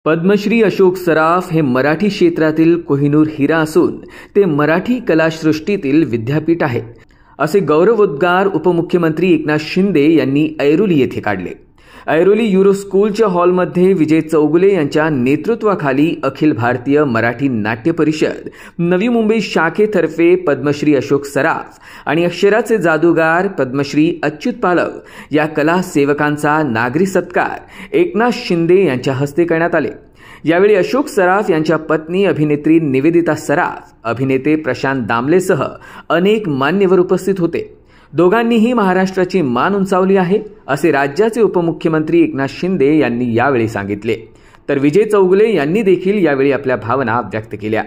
पद्मश्री अशोक सराफ हे मराठी क्षेत्रातील कोहिनूर हिरा असून ते मराठी कलासृष्टीतील विद्यापीठ आहे, असे गौरवोद्गार उपमुख्यमंत्री एकनाथ शिंदे यांनी ऐरोली येथे काढले। ऐरोली युरो स्कूलच्या हॉलमध्ये विजय चौगुले यांच्या नेतृत्वाखाली अखिल भारतीय मराठी नाट्य परिषद नवी मुंबई शाखेतर्फे पद्मश्री अशोक सराफ आणि अक्षराचे जादूगार पद्मश्री अच्युत पालव या कला सेवकांचा नागरी सत्कार एकनाथ शिंदे यांच्या हस्ते करण्यात आले। यावेळी अशोक सराफ यांच्या पत्नी अभिनेत्री निवेदिता सराफ, अभिनेते प्रशांत दामलेसह अनेक मान्यवर उपस्थित होते। दोघांनीही महाराष्ट्राची मान उंचावली आहे, असे राज्याचे उपमुख्यमंत्री एकनाथ शिंदे यांनी यावेळी सांगितले। तर विजय चौगुले यांनी देखील यावेळी आपल्या भावना व्यक्त केल्या।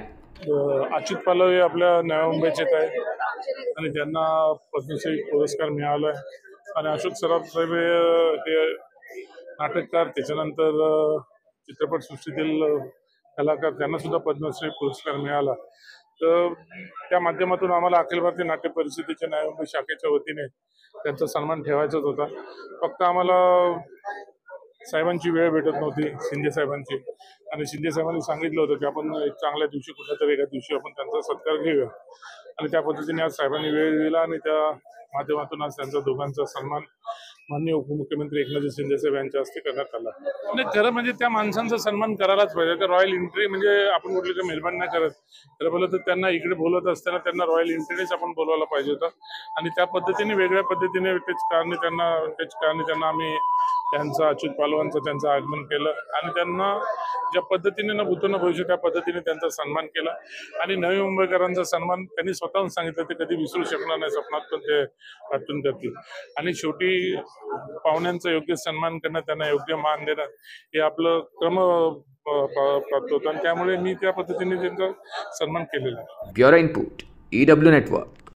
अच्युत पालव हे आपल्या नव्या मुंबईचे आहे आणि त्यांना पद्मश्री पुरस्कार मिळाला आहे आणि अशोक सराफ साहेब हे नाटककार, त्याच्यानंतर चित्रपटसृष्टीतील कलाकार, त्यांना सुद्धा पद्मश्री पुरस्कार मिळाला। तर त्या माध्यमातून आम्हाला अखिल भारतीय नाट्य परिषदेच्या नवी मुंबई शाखेच्या वतीने त्यांचा सन्मान ठेवायचाच होता। फक्त आम्हाला साहेबांची वेळ भेटत नव्हती, शिंदे साहेबांची, आणि शिंदे साहेबांनी सांगितलं होतं की आपण एक चांगल्या दिवशी, कुठल्या तरी एका दिवशी आपण त्यांचा सत्कार घेऊया, आणि त्या पद्धतीने आज साहेबांनी वेळ दिला आणि त्या माध्यमातून आज त्यांचा दोघांचा सन्मान माननीय उपमुख्यमंत्री एकनाथ शिंदे साहेब यांच्या हस्ते करण्यात आला। आणि खरं म्हणजे त्या माणसांचा सन्मान करायलाच पाहिजे। तर रॉयल एंट्री म्हणजे आपण कुठली काही मेहरबानी नाही करत, खरं बोललं तर त्यांना इकडे बोलत असताना त्यांना रॉयल एंट्रीनेच आपण बोलवायला पाहिजे होतं, आणि त्या पद्धतीने वेगळ्या पद्धतीने त्याच कारणे आम्ही त्यांचा अच्युत पालवांचं त्यांचं आगमन केलं आणि त्यांना ज्या पद्धतीने न भूतो न भविष्य त्या पद्धतीने त्यांचा सन्मान केला। आणि नवी मुंबईकरांचा सन्मान त्यांनी स्वतःहून सांगितलं ते कधी विसरू शकणार नाही, स्वप्नात पण ते आठवण करतील। आणि शेवटी पाहुण्यांचा योग्य सन्मान करणं, त्यांना योग्य मान देणं हे आपलं क्रम प्राप्त होतं, आणि त्यामुळे मी त्या पद्धतीने त्यांचा सन्मान केलेला आहे। Bureau input EW network.